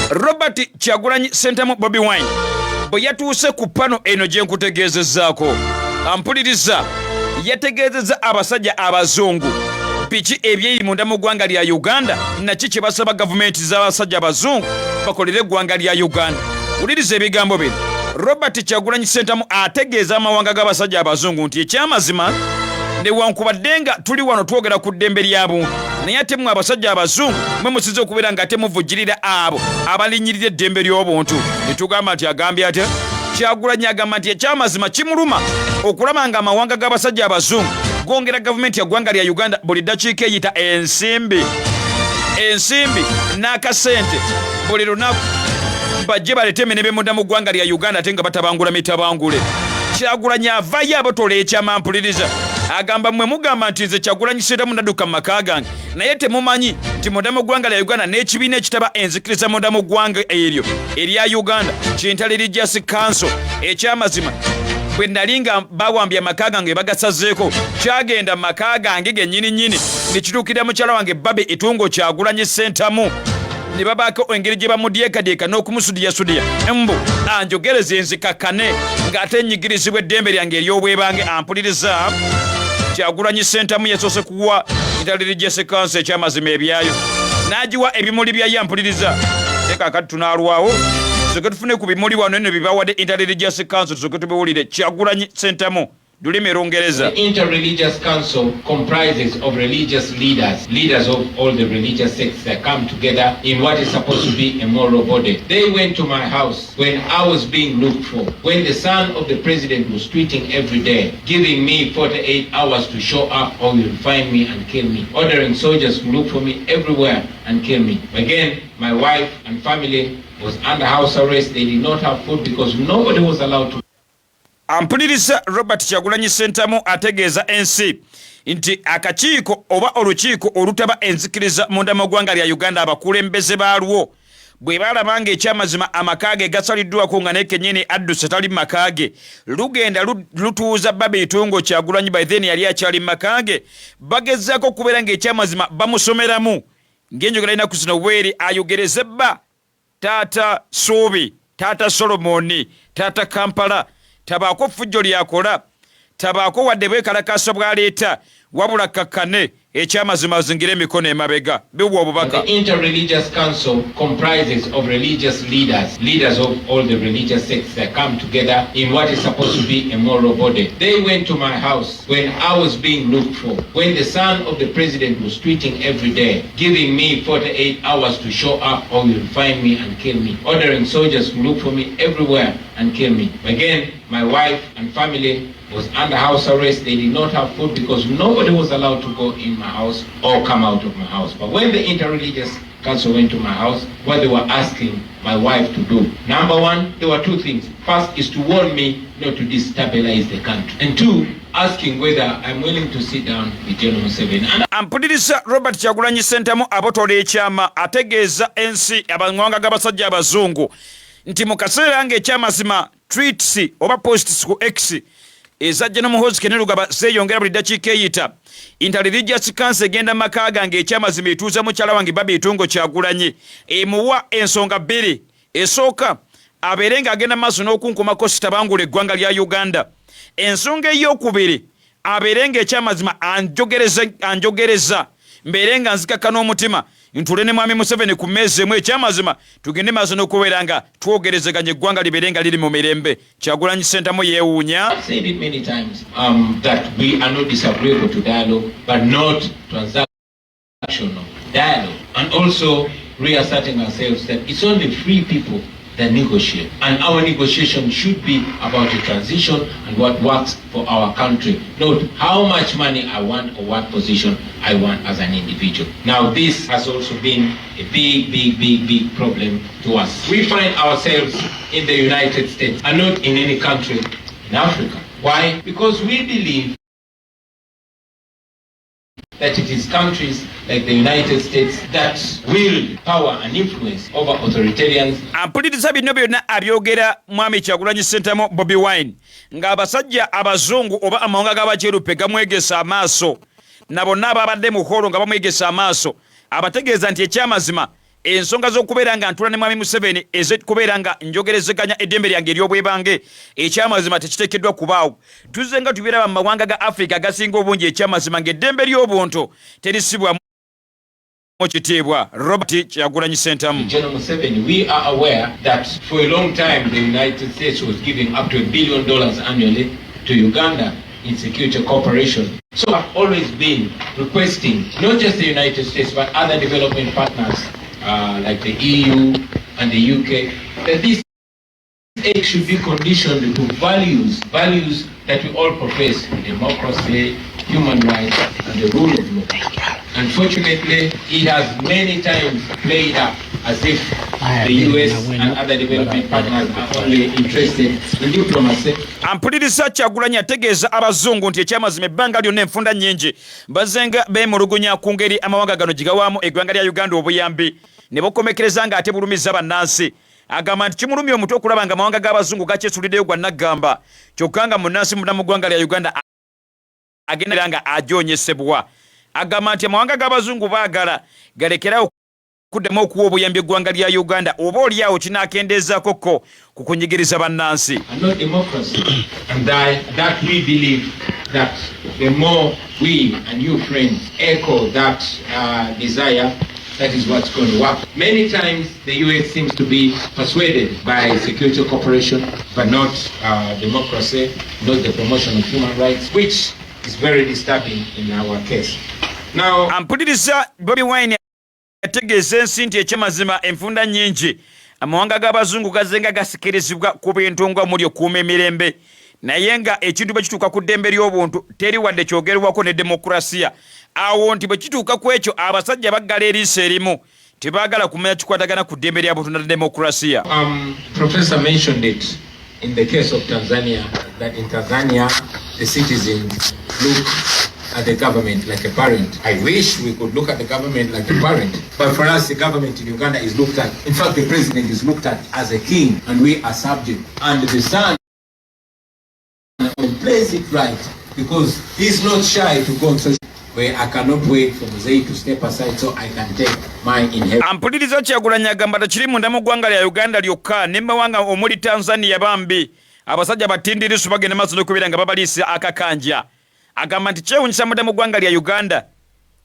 Robert Kyagulanyi Ssentamu Bobi Wine bwe yatuuse ku pano eno gye nkutegeezezzaako ampuliriza yategeezezza abasajja abazungu biki ebyeri munda mu ggwanga lya Uganda naki kye basaba gavumenti z'abasajja abazungu bakolere eggwanga lya Uganda. Wuliriza ebigambo bino. Robert Kyagulanyi Ssentamu ategeeza amawanga g'abasajja abazungu nti ekyamazima newankubadde nga tuli wano twogera ku ddembe ly'abuntu naye ate mmwe abasajja abazungu mwe musinza okubeera nga ate muvujjirira abo abalinyirira eddembe ly'obuntu. Ne tugamba nti agambye ate Kyagulanyi agamba nti ekyamazima kimuluma okulaba nga amawanga g'abasajja abazungu gongera gavumenti ya ggwanga lya Uganda buli ddakiika eyita ensimbi n'akasente buli lunaku bajje balete emirembe munda mu ggwanga lya Uganda ate nga batabangula mitabangule. Kyagulanyi avayo abotola ekyama mpuliriza agamba mmwe mugamba nti nze Kyagulanyi Ssentamu nadduka mu maka gange naye temumanyi nti munda mu ggwanga lya Uganda n'ekibiina ekitaba enzikiriza munda mu ggwanga eryo erya Uganda Kintal Religious Council ekyamazima bwe nali nga bawambye amaka gange bagasazeeko kyagenda mu maka gange gennyini ne kituukira mukyala wange Babe Etungo Kyagulanyi Ssentamu ne babaako engeri gye bamudyekadyeka n'okumusudiyasudiya mbu anjogereza enzikakkane ng'ate nnyigirizibwa eddembe lyange ery'obwebange ampuliriza. Kyagulanyi Ssentamu yasoose kuwa Kintal Religious Council ekyamazima ebyayo n'agiwa ebimuli byayo ampuliriza te kaakati tunaalwawo tusoke tufune ku bimuli wano eno bibawadde Kintal Religious Council tusoke tubiwulire. Kyagulanyi Ssentamu lulimi Lungereza. The Inter-Religious Council comprises of religious leaders of all the religious sects that come together in what is supposed to be a moral body. They went to my house when I was being looked for, when the son of the president was tweeting every day, giving me 48 hours to show up or you'll find me and kill me, ordering soldiers to look for me everywhere and kill me. Again, my wife and family was under house arrest. They did not have food because nobody was allowed to. Ampuliriza Robert Kyagulanyi Ssentamu ategeeza ensi nti akakiiko oba olukiiko olutaba enzikiriza munda mu ggwanga lya Uganda abakulembeze baalwo bwe balaba nga ekyamazima amaka ge gasaliddwako nga nekennyini adduse tali maka ge lugenda lutuuza Babe Etungo Kyagulanyi by then yali akyali maka ge bagezaako okubeera nga ekyamazima bamusomeramu ng'enjogera inaku zino bweri ayogereze bba taata Suubi taata Solomoni taata Kampala tabaako fujjo lyakola tabaako wadde bwekalakaasa bwaleeta wabula kakkane ekyamazima zingire emikono emabega biwa obubaka. The Inter-Religious Council comprises of religious leaders of all the religious sects that come together in what is supposed to be a moral body. They went to my house when I was being looked for, when the son of the president was tweeting every day, giving me 48 hours to show up or you'll find me and kill me, ordering soldiers to look for me everywhere and kill me. Again, my wife and family was under house arrest. They did not have food because nobody was allowed to go in my house or come out of my house. But when the Inter-Religious Council went to my house, what they were asking my wife to do, number one, there were two things. First is to warn me not to destabilize the country. And two, asking whether I'm willing to sit down with General Museveni. Ampuliriza Robert Kyagulanyi Ssentamu abotola ekyama ategeeza ensi abangwanga g'abasajja abazungu nti mu kaseera ng'ekyamazima tweets oba posts ku X ezajja n'omuhozi Ken Lugaba zeeyongera buli ddakiika eyita Inter-Religious Council egenda mu maka gange ekyamazima etuuza mukyala wange Babe Etungo Kyagulanyi emuwa ensonga bbiri. Esooka abeere ng'agenda maaso n'okunkumako sitabangula eggwanga lya Uganda. Ensonga ey'okubiri abeere ng'ekyamazima anjogereza mbeere nga nzikakka n'omutima ntule ne mwami Museveni ku mmeezi emu ekyamazima tugende maaso n'okubeera nga twogerezeganya eggwanga libeere nga liri mu mirembe. Kyagulanyi Ssentamu yeewuunya. I've said it many times that we are not disagreeable to dialogue but not transactional dialogue, and also reasserting ourselves that it's only free people that negotiate, and our negotiation should be about a transition and what works for our country, not how much money I want or what position I want as an individual. Now this has also been a big problem to us. We find ourselves in the United States and not in any country in Africa. Why? Because we believe that it is countries like the United States that wield power and influence over authoritarians. Ampuliriza bino byonna abyogera mwami Kyagulanyi Ssentamu Bobi Wine ng'abasajja abazungu oba amawanga g'abajerupe gamwegesa amaaso na bonna ababadde mu holo nga bamwegesa amaaso abategeeza nti ekyamazima ensonga z'okubeera nga ntula ne mwami Museveni ez'okubeera nga njogerezeganya eddembe lyange ery'obwebange ekyamazima tekiteekeddwa kubaawo. Tuzze nga tubeera mu mawanga ga Africa agasinga obungi ekyamazima ng'eddembe ly'obuntu terisibwamu kitiibwa. Robert Kyagulanyi Ssentamu. General Museveni, we are aware that for a long time the United States was giving up to $1 billion annually to Uganda in security cooperation. So I've always been requesting not just the United States but other development partners like the EU and the UK that this aid should be conditioned to values that we all profess: democracy, human rights, and the rule of law. Unfortunately, it has many times played up as if the US and other development partners are only interested in diplomacy. Ampuliriza Kyagulanyi ategeeza abazungu nti ekyamazima ebbanga lyonna enfunda nnyingi bazenga beemulugunya ku ngeri amawanga gano gigawaamu eggwanga lya Uganda obuyambi ne bakomekereza nga ate bulumiza bannansi. Agamba nti kimulumya omutwe okulaba nga amawanga g'abazungu gakyesuliddeyo gwa naggamba kyokka nga munnansi munda mu ggwanga lya Uganda agenda nga ajoonyesebwa. Agamba nti amawanga g'abazungu baagala galekerawo kuddamu okuwa obuyambi eggwanga lya Uganda oba oliawo kinaakendeezaako ko ku kunyigiriza bannansi. And that we believe that the more we and you friends echo that desire, that is what's going to work. Many times the US seems to be persuaded by security cooperation, but not democracy, not the promotion of human rights, which is very disturbing in our case. Now, ampuliriza Bobi Wine ategeeza ensi nti ekyamazima enfunda nnyingi amawanga g'abazungu gazenga gasikirizibwa ku bintu ng'omuli okuuma emirembe naye nga ekintu bwe kituuka ku ddembe ly'obuntu teri wadde kyogerwako ne demokurasiya. Awo nti bwe kituuka ku ekyo abasajja baggala eriiso erimu tebaagala kumanya kikwatagana ku ddembe lya buntu na demokurasiya. Professor mentioned it in the case of Tanzania, that in Tanzania the citizens look at the government like a parent. I wish we could look at the government like a parent, but for us the government in Uganda is looked at, in fact the president is looked at as a king and we are subject, and the son plays it right because he's not shy to go on social where I cannot wait for Mzee to step aside so I can take my inheritance. Ampuliriza Kyagulanyi agamba tekiri munda mu ggwanga lya Uganda lyokka ne mawanga omuli Tanzania bambi abasajja batindirisu bagenda maaso n'okubeera nga babaliisa akakanja. Agamba nti kyewunyisa munda mu ggwanga lya Uganda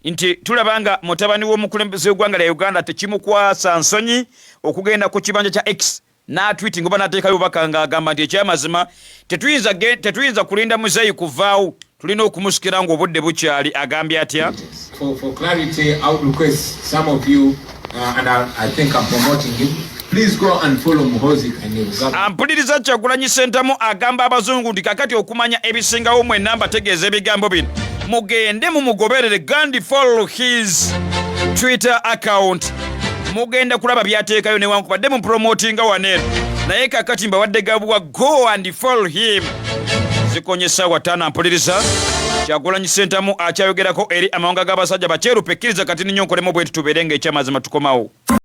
nti tulaba nga mutabani w'omukulembeze w'eggwanga lya Uganda tekimukwasa nsonyi okugenda ku kibanja kya X n'atwiti ngoba n'ateekayo obubaka ng'agamba nti ekyamazima tetuyinza kulinda Muzeeyi kuvaawo, tulina okumusikira ng'obudde bukyali. Agambye atya? For clarity, I would request some of you, and I think I'm promoting him, please go and follow Muhoozi Kainerugaba. Ampuliriza Kyagulanyi Ssentamu agamba abazungu nti kakati okumanya ebisingawo mwenna mbategeeza ebigambo bino mugende mumugoberere Gandhi, follow his Twitter account. Mugenda kulaba byateekayo newankubadde mu promotinga waneeno naye kakati mbawadde gabuwa go and follow him. Zikonyesa watana. Ampuliriza Kyagulanyi Ssentamu akyayogerako eri amawanga g'abasajja bakyerupe ekkiriza kati nnyo nkolemu bwe tubeere ng'ekyamazima tukomawo.